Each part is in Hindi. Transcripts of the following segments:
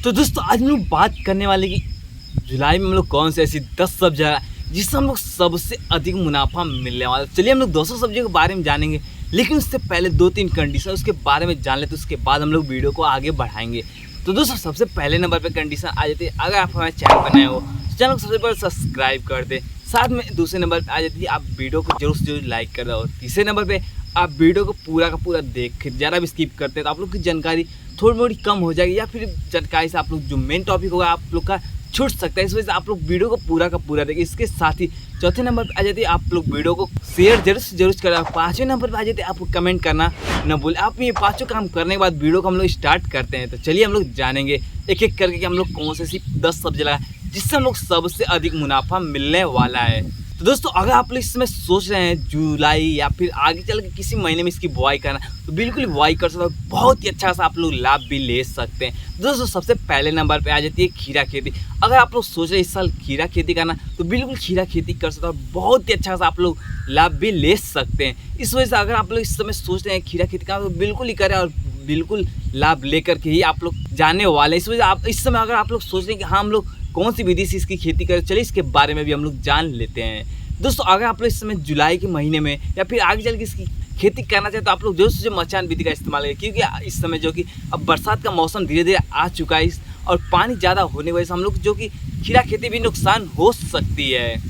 तो दोस्तों आज हम लोग बात करने वाले कि जुलाई में हम लोग कौन से ऐसी 10 सब्जियां है जिससे हम लोग सबसे अधिक मुनाफा मिलने वाला है। चलिए हम लोग 200 सब्जियों के बारे में जानेंगे, लेकिन उससे पहले 2-3 कंडीशन उसके बारे में जान लेते, उसके बाद हम लोग वीडियो को आगे बढ़ाएंगे। तो दोस्तों सबसे पहले नंबर पे कंडीशन आ जाती है, अगर आप हमारे चैनल पर नए हो तो चैनल को सबसे पहले सब्सक्राइब कर दे। साथ में दूसरे नंबर पर आ जाती है, आप वीडियो को जरूर से जरूर लाइक कर दो। तीसरे नंबर पे आप वीडियो को पूरा का पूरा देख, ज़्यादा भी स्किप करते हैं तो आप लोग की जानकारी थोड़ी थोड़ी कम हो जाएगी, या फिर जानकारी से आप लोग जो मेन टॉपिक होगा आप लोग का छूट सकता है। इस वजह से आप लोग वीडियो को पूरा का पूरा देखें। इसके साथ ही चौथे नंबर पर आ जाती है, आप लोग वीडियो को शेयर जरूर से जरूर करें। पाँचवें नंबर पर आ जाते हैं, आपको कमेंट करना न भूलें। आप ये पाँचों काम करने के बाद वीडियो को हम लोग स्टार्ट करते हैं। तो चलिए हम लोग जानेंगे एक एक करके कि हम लोग कौन से सिर्फ 10 सब्जी लगाए जिससे हम लोग सबसे अधिक मुनाफा मिलने वाला है। तो दोस्तों अगर आप लोग इस समय सोच रहे हैं जुलाई या फिर आगे चल के किसी महीने में इसकी बुआई करना, तो बिल्कुल बुआई कर सकते हो, बहुत ही अच्छा सा आप लोग लाभ भी ले सकते हैं। दोस्तों सबसे पहले नंबर पे आ जाती है खीरा खेती। अगर आप लोग सोच रहे हैं इस साल खीरा खेती करना, तो बिल्कुल खीरा खेती कर सकते हो, बहुत ही अच्छा सा आप लोग लाभ भी ले सकते हैं। इस वजह से अगर आप लोग इस समय सोच रहे हैं खीरा खेती करना, तो बिल्कुल ही करें और बिल्कुल लाभ लेकर के ही आप लोग जाने वाले। इस वजह से आप इस समय अगर आप लोग सोच रहे हैं कि हाँ हम लोग कौन सी विधि से इसकी खेती करें, चलिए इसके बारे में भी हम लोग जान लेते हैं। दोस्तों अगर आप लोग इस समय जुलाई के महीने में या फिर आगे चल के इसकी खेती करना चाहते तो आप लोग जो मचान विधि का इस्तेमाल करें, क्योंकि इस समय जो कि अब बरसात का मौसम धीरे धीरे आ चुका है और पानी ज़्यादा होने की वजह से हम लोग जो कि खीरा खेती भी नुकसान हो सकती है।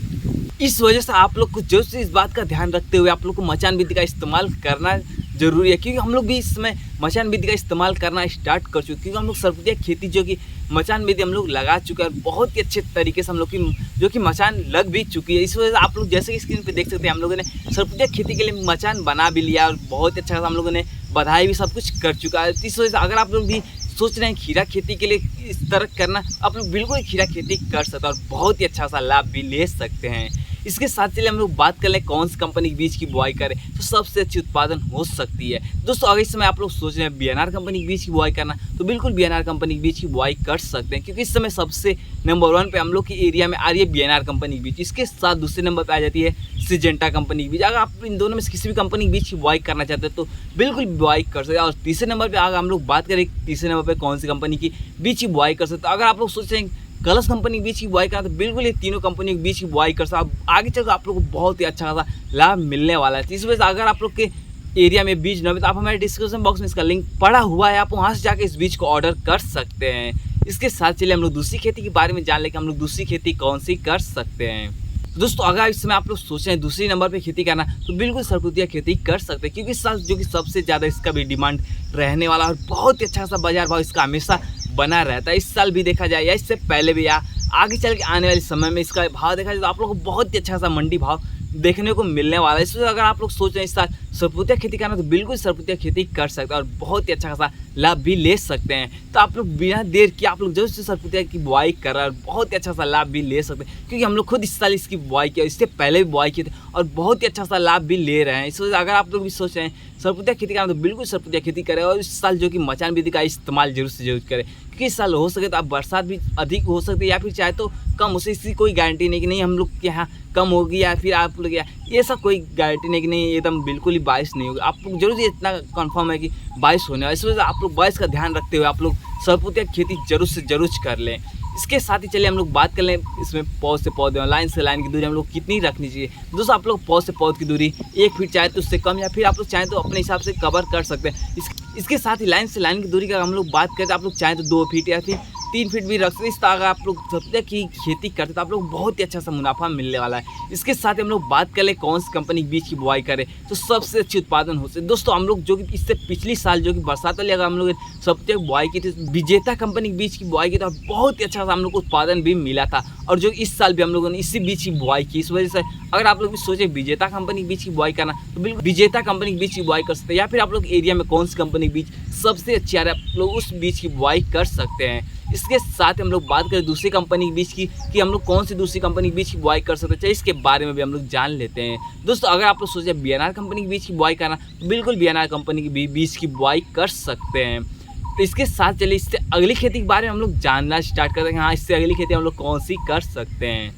इस वजह से आप लोग को जो इस बात का ध्यान रखते हुए आप लोग को मचान विधि का इस्तेमाल करना जरूरी है, क्योंकि हम लोग भी इस समय मचान विधि का इस्तेमाल करना स्टार्ट कर चुके हैं। क्योंकि हम लोग सरपतिया खेती जो कि मचान विधि हम लोग लगा चुके हैं, बहुत ही अच्छे तरीके से हम लोग की जो कि मचान लग भी चुकी है। इस वजह से आप लोग जैसे कि स्क्रीन पे देख सकते हैं, हम लोगों ने सरपतिया खेती के लिए मचान बना भी लिया और बहुत अच्छा हम लोगों ने बधाई भी सब कुछ कर चुका है। इस वजह से अगर आप लोग भी सोच रहे हैं खीरा खेती के लिए इस तरह करना, आप लोग बिल्कुल खीरा खेती कर सकते हैं और बहुत ही अच्छा सा लाभ भी ले सकते हैं। इसके साथ चलिए हम लोग बात कर लें कौन सी कंपनी के बीज की बुआई करें तो सबसे अच्छी उत्पादन हो सकती है। दोस्तों अगर इस समय आप लोग सोच रहे हैं बीएनआर कंपनी के बीज की बुआई करना, तो बिल्कुल बीएनआर कंपनी के बीज की बुआई कर सकते हैं, क्योंकि इस समय सबसे नंबर 1 पे हम लोग की एरिया में आ रही है बीएनआर कंपनी की बीज। इसके साथ दूसरे नंबर पर आ जाती है सिजेंटा कंपनी की बीज। अगर आप इन दोनों में से किसी भी कंपनी के बीज की बुआई करना चाहते हैं तो बिल्कुल बुआई कर सकते हैं। और तीसरे नंबर पर अगर हम लोग बात करें तीसरे नंबर पर कौन सी कंपनी की बीज की बुआई कर सकते हैं, अगर आप लोग सोच रहे हैं कलर्स कंपनी के बीच की बुआई करना, तो बिल्कुल ये तीनों कंपनी के बीच की बुआई कर सकते हैं। आगे चलकर आप लोग को बहुत ही अच्छा खासा लाभ मिलने वाला है। इस वजह से अगर आप लोग के एरिया में बीज न हो तो आप हमारे डिस्क्रिप्शन बॉक्स में इसका लिंक पड़ा हुआ है, आप वहाँ से जाकर इस बीज को ऑर्डर कर सकते हैं। इसके साथ चलिए हम लोग दूसरी खेती के बारे में जान लें कि हम लोग दूसरी खेती कौन सी कर सकते हैं। तो दोस्तों अगर इस समय आप लोग सोच रहे हैं दूसरी नंबर पे खेती करना, तो बिल्कुल सरपुतिया खेती कर सकते हैं, क्योंकि इस साल जो कि सबसे ज़्यादा इसका भी डिमांड रहने वाला और बहुत ही अच्छा सा बाजार भाव इसका हमेशा बना रहता है। इस साल भी देखा जाए या इससे पहले भी या आगे चल के आने वाले समय में इसका भाव देखा जाए तो आप लोग को बहुत ही अच्छा सा मंडी भाव देखने को मिलने वाला है। इसलिए अगर आप लोग सोच रहे हैं इस साल सरपुतिया खेती करना, तो बिल्कुल सरपुतिया खेती कर सकते हैं और बहुत ही अच्छा खासा लाभ भी ले सकते हैं। तो आप लोग बिना देर किए आप लोग जो सरपुतिया की बुआई कर रहे हैं और बहुत ही अच्छा सा लाभ भी ले सकते हैं, क्योंकि हम लोग खुद इस साल इसकी बुआई किया, इससे पहले भी बुआई किए थे और बहुत ही अच्छा सा लाभ भी ले रहे हैं। इस वजह से अगर आप लोग भी सोच रहे हैं सरपुतिया खेती करना, तो बिल्कुल सरपुतिया खेती करें और इस साल जो कि मचान विधि का इस्तेमाल जरूर से जरूर करें, क्योंकि इस साल हो सके तो आप बरसात भी अधिक हो सकती है या फिर चाहे तो कम हो सकती, इसकी कोई गारंटी नहीं कि नहीं हम लोग के यहाँ कम होगी या फिर आप लोग ये सब कोई गारंटी नहीं कि नहीं एकदम बिल्कुल ही बारिश नहीं होगी। आप लोग जरूर इतना कंफर्म है कि बारिश होने वाला है। इस वजह से आप लोग बारिश का ध्यान रखते हुए आप लोग सरपुतिया खेती जरूर से जरूर कर लें। इसके साथ ही चलिए हम लोग बात कर लें इसमें पौध से पौधे और लाइन से लाइन की दूरी हम लोग कितनी रखनी चाहिए। दोस्तों आप लोग पौध से पौध की दूरी 1 फीट चाहे तो उससे कम या फिर आप लोग चाहें तो अपने हिसाब से कवर कर सकते हैं। इसके साथ ही लाइन से लाइन की दूरी का हम लोग बात करें तो आप लोग चाहें तो 2 फीट या फिर 3 फीट भी रख सकते हैं। इस तरह अगर आप लोग सरपुतिया की खेती करते तो आप लोग बहुत ही अच्छा सा मुनाफा मिलने वाला है। इसके साथ ही हम लोग बात कर ले कौन सी कंपनी के बीज की बुआई करें तो सबसे अच्छी उत्पादन हो सकती। दोस्तों हम लोग जो कि इससे पिछली साल जो कि बरसात वाली अगर हम लोग सरपुतिया की बुआई की थी, विजेता कंपनी के बीज की बुआई की, तो बहुत ही अच्छा सा हम लोग को उत्पादन भी मिला था। और जो इस साल भी हम लोगों ने इसी बीज की बुआई की। इस वजह से अगर आप लोग भी सोचे विजेता कंपनी के बीज की बुआई करना, तो बिल्कुल विजेता कंपनी के बीज की बुआई कर सकते हैं, या फिर आप लोग एरिया में कौन सी कंपनी के बीज सबसे अच्छी आ रहा है आप लोग उस बीज की बुआई कर सकते हैं। इसके साथ हम लोग बात करें दूसरी कंपनी के बीज की कि हम लोग कौन सी दूसरी कंपनी के बीज की बुआई कर सकते हैं, इसके बारे में भी हम लोग जान लेते हैं। दोस्तों अगर आप लोग सोचे बीएनआर कंपनी के बीज की बुआई करना, तो बिल्कुल बीएनआर कंपनी के बीज की बुआई कर सकते हैं। तो इसके साथ चलिए इससे अगली खेती के बारे में हम लोग जानना स्टार्ट करते हैं। हाँ, इससे अगली खेती हम लोग कौन सी कर सकते हैं।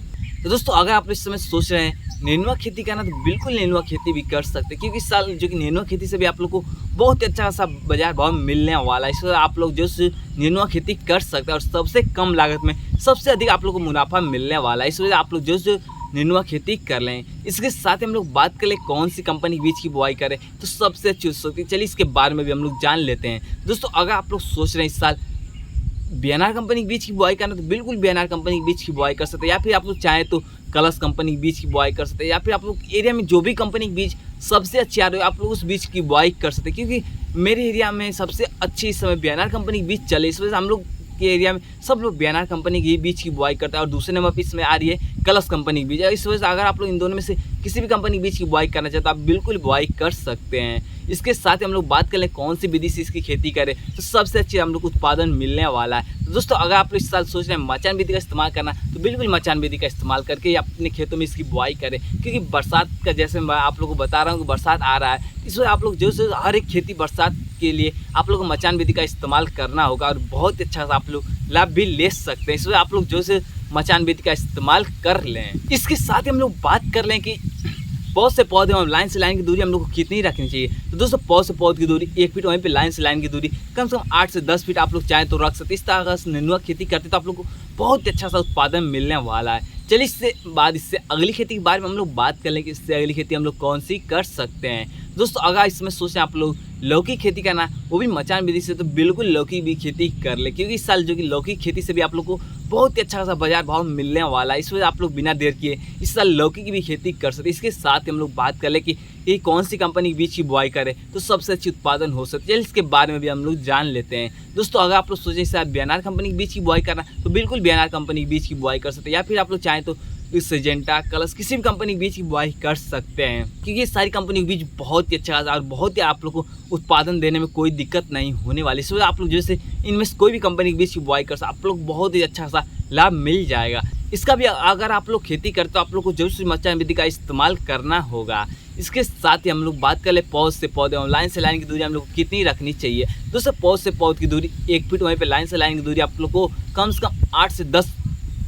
तो दोस्तों अगर आप इस समय सोच रहे हैं नेनुआ खेती करना तो बिल्कुल नेनुआ खेती भी कर सकते हैं, क्योंकि इस साल जो कि नेनुआ खेती से भी आप लोग को बहुत ही अच्छा खासा बाजार भाव मिलने वाला है। इस वजह आप लोग जो नेनुआ खेती कर सकते हैं और सबसे कम लागत में सबसे अधिक आप लोग को मुनाफा मिलने वाला है। इस वजह आप लोग जो नेनुआ खेती कर लें। इसके साथ ही हम लोग बात कर ले कौन सी कंपनी बीज की बुआई करें तो सबसे अच्छी हो सकती है, चलिए इसके बारे में भी हम लोग जान लेते हैं। दोस्तों अगर आप लोग सोच रहे हैं इस साल बीएनआर कंपनी के बीज की बुआई करना तो बिल्कुल बीएनआर कंपनी के बीज की बुआई कर सकते हैं, या फिर आप लोग चाहें तो कलश कंपनी के बीज की बुआई कर सकते हैं, या फिर आप लोग एरिया में जो भी कंपनी के बीज सबसे अच्छी आ रही है आप लोग उस बीज की बुआई कर सकते हैं। क्योंकि मेरे एरिया में सबसे अच्छी इस समय बीएनआर कंपनी के बीज चले, इस वजह से हम लोग के एरिया में सब लोग बीएनआर कंपनी की बीज की बुआई करता है। और दूसरे नंबर पर इसमें आ रही है कलश कंपनी की बीज। इस वजह से अगर आप लोग इन दोनों में से किसी भी कंपनी के बीज की बुआई करना चाहते तो आप बिल्कुल बुआई कर सकते हैं। इसके साथ ही हम लोग बात कर लें कौन सी विधि से इसकी खेती करें तो सबसे अच्छी हम लोग को उत्पादन मिलने वाला है। तो दोस्तों अगर आप लोग इस साल सोच रहे हैं मचान विधि का इस्तेमाल करना तो बिल्कुल मचान विधि का इस्तेमाल करके अपने खेतों में इसकी बुआई करें। क्योंकि बरसात का जैसे मैं आप लोगों को बता रहा हूँ कि बरसात आ रहा है, इस वजह आप लोग जो हर एक खेती बरसात के लिए आप लोग को मचान विधि का इस्तेमाल करना होगा और बहुत ही अच्छा आप लोग लाभ भी ले सकते हैं। इस वजह आप लोग जो मचान विधि का इस्तेमाल कर लें। इसके साथ ही हम लोग बात कर लें कि पौध से पौधे और लाइन से लाइन की दूरी हम लोग को कितनी रखनी चाहिए। तो दोस्तों पौध से पौध की दूरी 1 फीट, वहीं पे लाइन से लाइन की दूरी कम से कम 8 से 10 फीट आप लोग चाहें तो रख सकते हैं। इस तरह से नेनुआ खेती करते तो आप लोग को बहुत ही अच्छा सा उत्पादन मिलने वाला है। चलिए इससे अगली खेती के बारे में हम लोग बात कर लें कि इससे अगली खेती हम लोग कौन सी कर सकते हैं। दोस्तों अगर इसमें सोचें आप लोग लौकी खेती करना वो भी मचान विधि से तो बिल्कुल लौकी भी खेती कर ले, क्योंकि इस साल जो कि लौकी खेती से भी आप लोग को बहुत ही अच्छा खासा बाजार भाव मिलने वाला है। इस वजह आप लोग बिना देर किए इस साल लौकी की भी खेती कर सकते हैं। इसके साथ ही हम लोग बात कर ले कि ये कौन सी कंपनी के बीज की बुआई करें तो सबसे अच्छी उत्पादन हो सकती है, इसके बारे में भी हम लोग जान लेते हैं। दोस्तों अगर आप लोग सोचें इस साल बीएनआर कंपनी के बीज की बुआई करना तो बिल्कुल बीएनआर कंपनी के बीज की बुआई कर सकते हैं, या फिर आप लोग चाहें तो सिजेंटा कलश किसी भी कंपनी के बीज की बुआई कर सकते हैं। क्योंकि ये सारी कंपनी के बीज बहुत ही अच्छा और बहुत ही आप लोग को उत्पादन देने में कोई दिक्कत नहीं होने वाली। इसलिए आप लोग जैसे इनमें से कोई भी कंपनी के बीज की बुआई कर सकते आप लोग बहुत ही अच्छा सा लाभ मिल जाएगा। इसका भी अगर आप लोग खेती करते तो आप लोग को जरूर मचान विधि का इस्तेमाल करना होगा। इसके साथ ही हम लोग बात कर ले पौध से पौधे और लाइन से लाइन की दूरी हम लोग को कितनी रखनी चाहिए। दोस्तों पौध से पौध की दूरी 1 फीट, वहीं पे लाइन से लाइन की दूरी आप लोग को कम से कम 8 से 10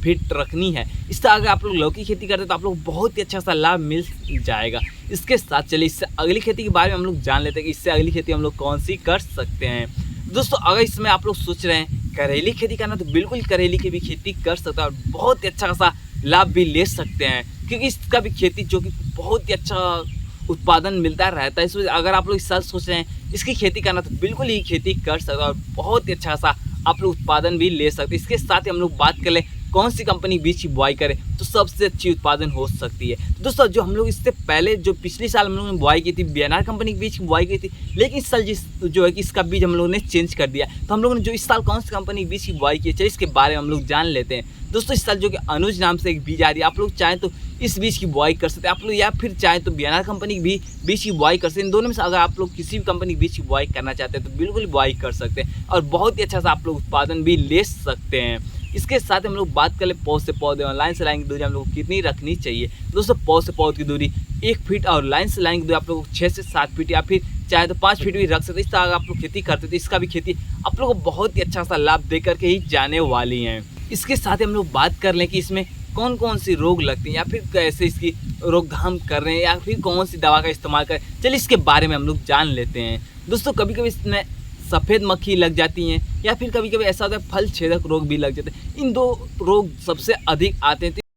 फीट रखनी है। इस तरह अगर आप लोग लौकी खेती करते तो आप लोग बहुत ही अच्छा सा लाभ मिल जाएगा। इसके साथ चलिए इससे अगली खेती के बारे में हम लोग जान लेते हैं कि इससे अगली खेती हम लोग कौन सी कर सकते हैं। दोस्तों अगर इसमें आप लोग सोच रहे हैं करेली खेती करना तो बिल्कुल करेली की भी खेती कर सकते हैं और बहुत ही अच्छा खासा लाभ भी ले सकते हैं, क्योंकि इसका भी खेती जो कि बहुत ही अच्छा उत्पादन मिलता रहता है। इस वजह अगर आप लोग इस साल सोच रहे हैं इसकी खेती करना तो बिल्कुल ही खेती कर सकते हैं और बहुत ही अच्छा सा आप लोग उत्पादन भी ले सकते हैं। इसके साथ ही हम लोग बात कर ले कौन सी कंपनी बीज की बुआई करें तो सबसे अच्छी उत्पादन हो सकती है। दोस्तों जो हम लोग इससे पहले जो पिछले साल हम लोगों ने बुआई की थी बीएनआर कंपनी के बीज की बुआई की थी, लेकिन इस साल जो है कि इसका बीज हम लोगों ने चेंज कर दिया। तो हम लोगों ने जो इस साल कौन सी कंपनी के बीज की बुआई की है चलिए इसके बारे में हम लोग जान लेते हैं। दोस्तों इस साल जो कि अनुज नाम से एक बीज आ रही है, आप लोग चाहें तो इस बीज की बुआई कर सकते हैं आप लोग, या फिर चाहें तो बीएनआर कंपनी की भी बीज की बुआई कर सकते हैं। इन दोनों में से अगर आप लोग किसी भी कंपनी की बीज की बुआई करना चाहते हैं तो बिल्कुल बुआई कर सकते हैं और बहुत ही अच्छा सा आप लोग उत्पादन भी ले सकते हैं। इसके साथ हम लोग बात कर ले पौध से पौधे और लाइन से लाइन की दूरी हम लोग को कितनी रखनी चाहिए। दोस्तों पौध से पौध की दूरी 1 फीट और लाइन से लाइन की दूरी आप लोग 6 से 7 फीट या फिर चाहे तो 5 फीट भी रख सकते हैं। इस तरह अगर आप लोग खेती करते तो इसका भी खेती आप लोग को बहुत ही अच्छा सा लाभ दे करके ही जाने वाली हैं। इसके साथ हम लोग बात कर लें कि इसमें कौन कौन सी रोग लगती हैं या फिर कैसे इसकी रोकथाम कर रहे हैं या फिर कौन सी दवा का इस्तेमाल करें, चलिए इसके बारे में हम लोग जान लेते हैं। दोस्तों कभी कभी इसमें सफ़ेद मक्खी लग जाती हैं या फिर कभी कभी ऐसा होता है फल छेदक रोग भी लग जाते हैं। इन 2 रोग सबसे अधिक आते हैं।